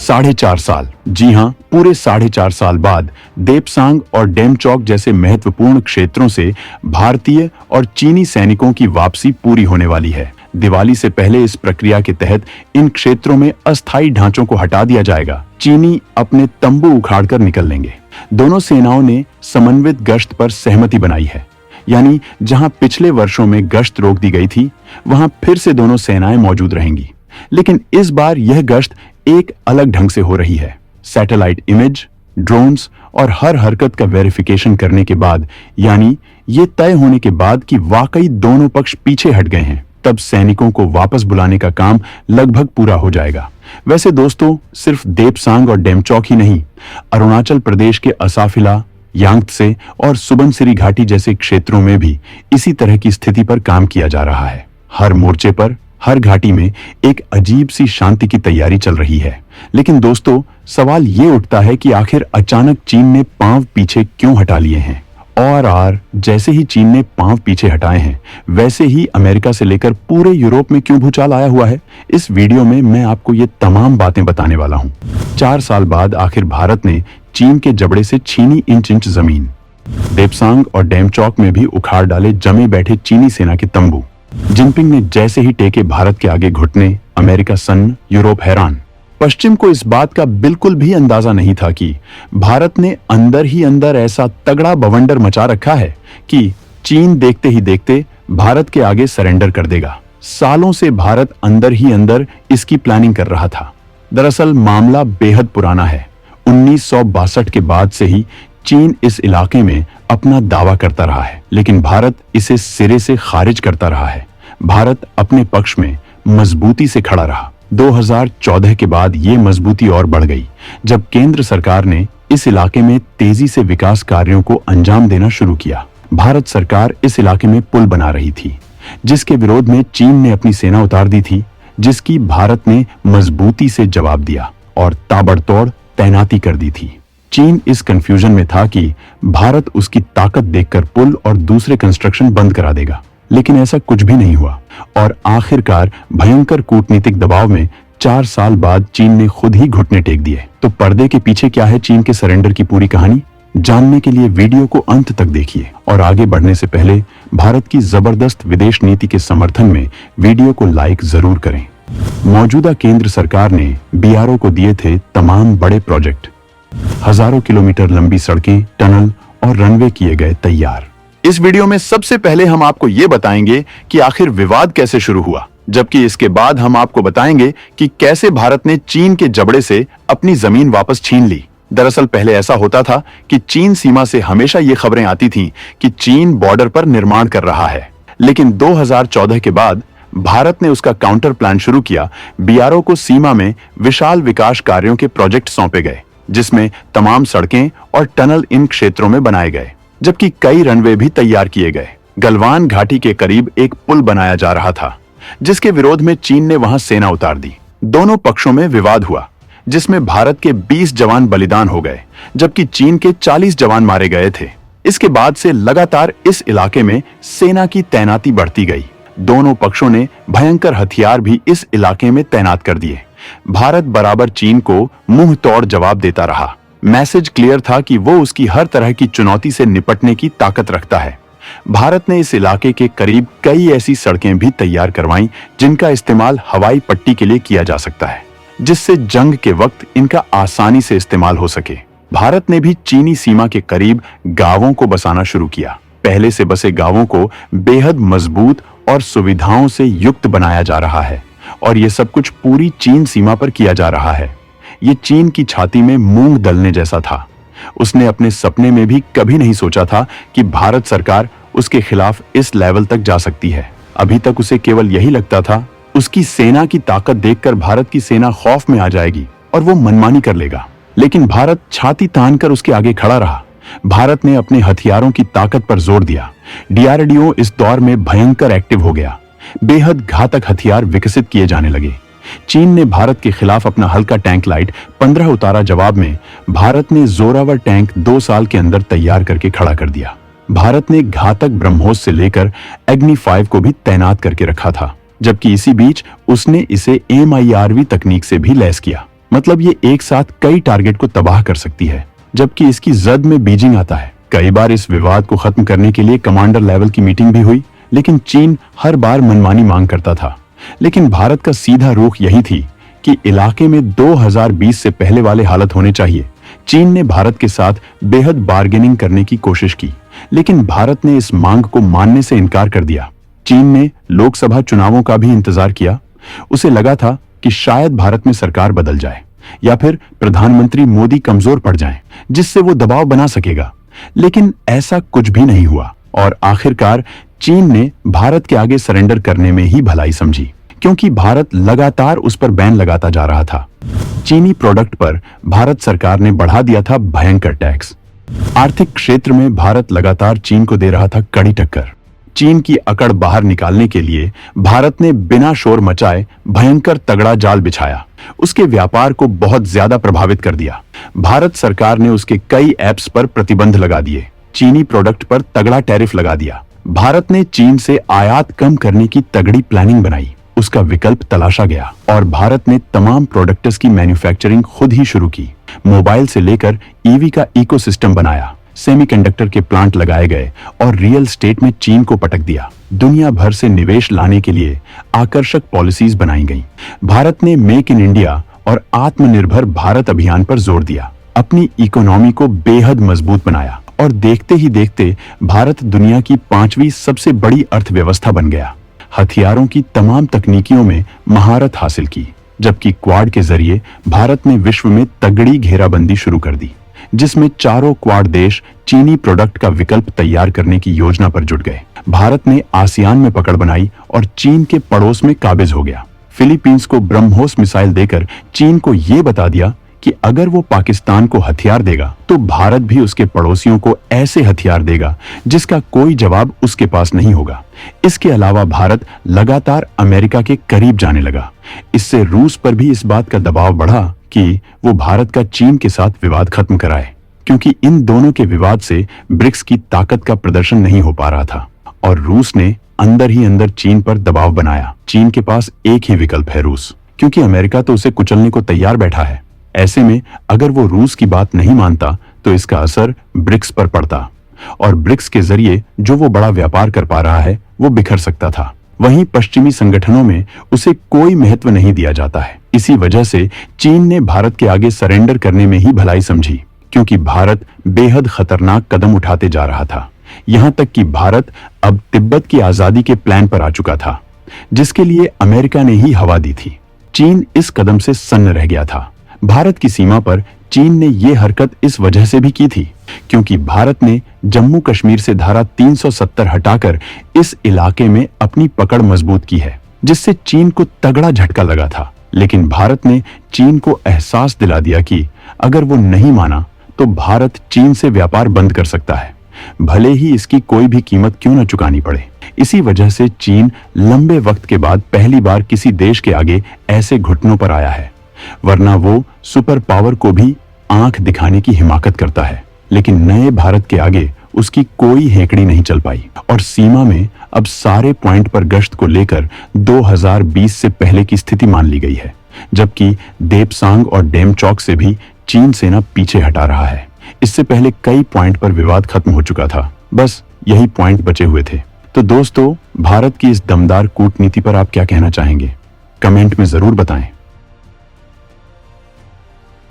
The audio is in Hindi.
4.5 साल, जी हां, पूरे 4.5 साल बाद देपसांग और डेमचौक जैसे महत्वपूर्ण क्षेत्रों से भारतीय और चीनी सैनिकों की वापसी पूरी होने वाली है। दिवाली से पहले इस प्रक्रिया के तहत इन क्षेत्रों में अस्थायी ढांचों को हटा दिया जाएगा। चीनी अपने तंबू उखाड़कर निकल लेंगे। दोनों सेनाओं ने समन्वित गश्त पर सहमति बनाई है, यानी जहां पिछले वर्षों में गश्त रोक दी गई थी, वहां फिर से दोनों सेनाएं मौजूद रहेंगी। लेकिन इस बार यह गश्त एक अलग ढंग से हो रही है। सैटेलाइट इमेज, ड्रोन्स और हर हरकत का वेरिफिकेशन करने के बाद, यानी ये तय होने के बाद कि वाकई दोनों पक्ष पीछे हट गए हैं, तब सैनिकों को वापस बुलाने का काम लगभग पूरा हो जाएगा। वैसे दोस्तों, सिर्फ देपसांग और डेमचौक ही नहीं, अरुणाचल प्रदेश के असाफिला, यांगत्से और सुबनसिरी घाटी जैसे क्षेत्रों में भी इसी तरह की स्थिति पर काम किया जा रहा है। हर मोर्चे पर, हर घाटी में एक अजीब सी शांति की तैयारी चल रही है। लेकिन दोस्तों, सवाल ये उठता है कि आखिर अचानक चीन ने पांव पीछे क्यों हटा लिए हैं? और जैसे ही चीन ने पांव पीछे हटाए हैं, वैसे ही अमेरिका से लेकर पूरे यूरोप में क्यों भूचाल आया हुआ है? इस वीडियो में मैं आपको ये तमाम बातें बताने वाला हूं। 4 साल बाद आखिर भारत ने चीन के जबड़े से छीनी इंच इंच जमीन। देपसांग और डेमचौक में भी उखाड़ डाले जमे बैठे चीनी सेना के तंबू। जिनपिंग ने जैसे ही टेके भारत के आगे घुटने, अमेरिका सन्न, यूरोप हैरान। पश्चिम को इस बात का बिल्कुल भी अंदाजा नहीं था कि भारत ने अंदर ही अंदर ऐसा तगड़ा बवंडर मचा रखा है कि चीन देखते ही देखते भारत के आगे सरेंडर कर देगा। सालों से भारत अंदर ही अंदर इसकी प्लानिंग कर रहा था। दरअसल मामला बेहद पुराना है। 1962 के बाद से ही चीन इस इलाके में अपना दावा करता रहा है, लेकिन भारत इसे सिरे से खारिज करता रहा है। भारत अपने पक्ष में मजबूती से खड़ा रहा। 2014 के बाद ये मजबूती और बढ़ गई, जब केंद्र सरकार ने इस इलाके में तेजी से विकास कार्यों को अंजाम देना शुरू किया। भारत सरकार इस इलाके में पुल बना रही थी, जिसके विरोध में चीन ने अपनी सेना उतार दी थी, जिसकी भारत ने मजबूती से जवाब दिया और ताबड़तोड़ तैनाती कर दी थी। चीन इस कंफ्यूजन में था कि भारत उसकी ताकत देखकर पुल और दूसरे कंस्ट्रक्शन बंद करा देगा, लेकिन ऐसा कुछ भी नहीं हुआ और आखिरकार भयंकर कूटनीतिक दबाव में 4 साल बाद चीन ने खुद ही घुटने टेक दिए। तो पर्दे के पीछे क्या है चीन के सरेंडर की पूरी कहानी? जानने के लिए वीडियो को अंत तक देखिए और आगे बढ़ने से पहले भारत की जबरदस्त विदेश नीति के समर्थन में वीडियो को लाइक जरूर करें। मौजूदा केंद्र सरकार ने बीआरओ को दिए थे तमाम बड़े प्रोजेक्ट। हजारों किलोमीटर लंबी सड़कें, टनल और रनवे किए गए तैयार। इस वीडियो में सबसे पहले हम आपको ये बताएंगे कि आखिर विवाद कैसे शुरू हुआ, जबकि इसके बाद हम आपको बताएंगे कि कैसे भारत ने चीन के जबड़े से अपनी जमीन वापस छीन ली। दरअसल पहले ऐसा होता था कि चीन सीमा से हमेशा ये खबरें आती थीं कि चीन बॉर्डर पर निर्माण कर रहा है, लेकिन 2014 के बाद भारत ने उसका काउंटर प्लान शुरू किया। बीआरओ को सीमा में विशाल विकास कार्यों के प्रोजेक्ट सौंपे गए, जिसमें तमाम सड़कें और टनल इन क्षेत्रों में बनाए गए, जबकि कई रनवे भी तैयार किए गए। गलवान घाटी के करीब एक पुल बनाया जा रहा था, जिसके विरोध में चीन ने वहां सेना उतार दी। दोनों पक्षों में विवाद हुआ, जिसमें भारत के 20 जवान बलिदान हो गए, जबकि चीन के 40 जवान मारे गए थे। इसके बाद से लगातार इस इलाके में सेना की तैनाती बढ़ती गई। दोनों पक्षों ने भयंकर हथियार भी इस इलाके में तैनात कर दिए। भारत बराबर चीन को मुंह तोड़ जवाब देता रहा। मैसेज क्लियर था कि वो उसकी हर तरह की चुनौती से निपटने की ताकत रखता है। भारत ने इस इलाके के करीब कई ऐसी सड़कें भी तैयार करवाईं जिनका इस्तेमाल हवाई पट्टी के लिए किया जा सकता है, जिससे जंग के वक्त इनका आसानी से इस्तेमाल हो सके। भारत ने भी चीनी सीमा के करीब गांवों को बसाना शुरू किया। पहले से बसे गांवों को बेहद मजबूत और सुविधाओं से युक्त बनाया जा रहा है, और ये सब कुछ पूरी चीन सीमा पर किया जा रहा है। ये चीन की छाती में मूंग दलने जैसा था। उसने अपने सपने में भी कभी नहीं सोचा था कि भारत सरकार उसके खिलाफ इस लेवल तक जा सकती है। अभी तक उसे केवल यही लगता था, उसकी सेना की ताकत देखकर भारत की सेना खौफ में आ जाएगी और वो मनमानी कर लेगा। लेकिन भारत छाती तानकर उसके आगे खड़ा रहा। भारत ने अपने हथियारों की ताकत पर जोर दिया। डीआरडीओ इस दौर में भयंकर एक्टिव हो गया। बेहद घातक हथियार विकसित किए जाने लगे। चीन ने भारत के खिलाफ अपना हल्का टैंक लाइट 15 उतारा। जवाब में भारत ने जोरावर टैंक 2 साल के अंदर तैयार करके खड़ा कर दिया। भारत ने घातक ब्रह्मोस से लेकर अग्नि 5 को भी तैनात करके रखा था, जबकि इसी बीच उसने इसे MIRV तकनीक से भी लैस किया। मतलब ये एक साथ कई टारगेट को तबाह कर सकती है, जबकि इसकी जद में बीजिंग आता है। कई बार इस विवाद को खत्म करने के लिए कमांडर लेवल की मीटिंग भी हुई, लेकिन चीन हर बार मनमानी मांग करता था। लेकिन भारत का सीधा रुख यही थी कि इलाके में 2020 से पहले वाले हालत होने चाहिए। चीन ने भारत के साथ बेहद बार्गेनिंग करने की कोशिश की, लेकिन भारत ने इस मांग को मानने से इनकार कर दिया। चीन ने लोकसभा चुनावों का भी इंतजार किया। उसे लगा था कि शायद भारत में सरकार बदल जाए या फिर प्रधानमंत्री मोदी कमजोर पड़ जाएं, जिससे वो दबाव बना सकेगा। लेकिन ऐसा कुछ भी नहीं हुआ और आखिरकार चीन ने भारत के आगे सरेंडर करने में ही भलाई समझी, क्योंकि भारत लगातार उस पर बैन लगाता जा रहा था। चीनी प्रोडक्ट पर भारत सरकार ने बढ़ा दिया था भयंकर टैक्स। आर्थिक क्षेत्र में भारत लगातार चीन को दे रहा था कड़ी टक्कर। चीन की अकड़ बाहर निकालने के लिए भारत ने बिना शोर मचाए भयंकर तगड़ा जाल बिछाया। उसके व्यापार को बहुत ज्यादा प्रभावित कर दिया। भारत सरकार ने उसके कई ऐप्स पर प्रतिबंध लगा दिए, चीनी प्रोडक्ट पर तगड़ा टैरिफ लगा दिया। भारत ने चीन से आयात कम करने की तगड़ी प्लानिंग बनाई। उसका विकल्प तलाशा गया और भारत ने तमाम प्रोडक्ट्स की मैन्युफैक्चरिंग खुद ही शुरू की। मोबाइल से लेकर ईवी का इकोसिस्टम बनाया, सेमीकंडक्टर के प्लांट लगाए गए और रियल एस्टेट में चीन को पटक दिया। दुनिया भर से निवेश लाने के लिए आकर्षक पॉलिसीज बनाई गईं। भारत ने मेक इन इंडिया और आत्मनिर्भर भारत अभियान पर जोर दिया, अपनी इकोनॉमी को बेहद मजबूत बनाया और देखते ही देखते भारत दुनिया की 5वीं सबसे बड़ी अर्थव्यवस्था बन गया। हथियारों की तमाम तकनीकियों में महारत हासिल की, जबकि क्वाड के जरिए भारत ने विश्व में तगड़ी घेराबंदी शुरू कर दी, जिसमें चारों क्वाड देश चीनी प्रोडक्ट का विकल्प तैयार करने की योजना पर जुट गए। भारत ने आसियान में पकड़ बनाई और चीन के पड़ोस में काबिज हो गया। फिलीपींस को ब्रह्मोस मिसाइल देकर चीन को यह बता दिया कि अगर वो पाकिस्तान को हथियार देगा तो भारत भी उसके पड़ोसियों को ऐसे हथियार देगा जिसका कोई जवाब उसके पास नहीं होगा। इसके अलावा भारत लगातार अमेरिका के करीब जाने लगा। इससे रूस पर भी इस बात का दबाव बढ़ा कि वो भारत का चीन के साथ विवाद खत्म कराए, क्योंकि इन दोनों के विवाद से ब्रिक्स की ताकत का प्रदर्शन नहीं हो पा रहा था और रूस ने अंदर ही अंदर चीन पर दबाव बनाया। चीन के पास एक ही विकल्प है, रूस, क्योंकि अमेरिका तो उसे कुचलने को तैयार बैठा है। ऐसे में अगर वो रूस की बात नहीं मानता तो इसका असर ब्रिक्स पर पड़ता और ब्रिक्स के जरिए जो वो बड़ा व्यापार कर पा रहा है वो बिखर सकता था। वहीं पश्चिमी संगठनों में उसे कोई महत्व नहीं दिया जाता है। इसी वजह से चीन ने भारत के आगे सरेंडर करने में ही भलाई समझी, क्योंकि भारत बेहद खतरनाक कदम उठाते जा रहा था। यहां तक कि भारत अब तिब्बत की आजादी के प्लान पर आ चुका था, जिसके लिए अमेरिका ने ही हवा दी थी। चीन इस कदम से सन्न रह गया था। भारत की सीमा पर चीन ने यह हरकत इस वजह से भी की थी क्योंकि भारत ने जम्मू कश्मीर से धारा 370 हटाकर इस इलाके में अपनी पकड़ मजबूत की है, जिससे चीन को तगड़ा झटका लगा था। लेकिन भारत ने चीन को एहसास दिला दिया कि अगर वो नहीं माना तो भारत चीन से व्यापार बंद कर सकता है, भले ही इसकी कोई भी कीमत क्यों न चुकानी पड़े। इसी वजह से चीन लंबे वक्त के बाद पहली बार किसी देश के आगे ऐसे घुटनों पर आया है, वरना वो सुपर पावर को भी आंख दिखाने की हिमाकत करता है। लेकिन नए भारत के आगे उसकी कोई हेकड़ी नहीं चल पाई और सीमा में अब सारे पॉइंट पर गश्त को लेकर 2020 से पहले की स्थिति मान ली गई है, जबकि देपसांग और डेमचौक से भी चीन सेना पीछे हटा रहा है। इससे पहले कई पॉइंट पर विवाद खत्म हो चुका था, बस यही पॉइंट बचे हुए थे। तो दोस्तों, भारत की इस दमदार कूटनीति पर आप क्या कहना चाहेंगे? कमेंट में जरूर बताएं।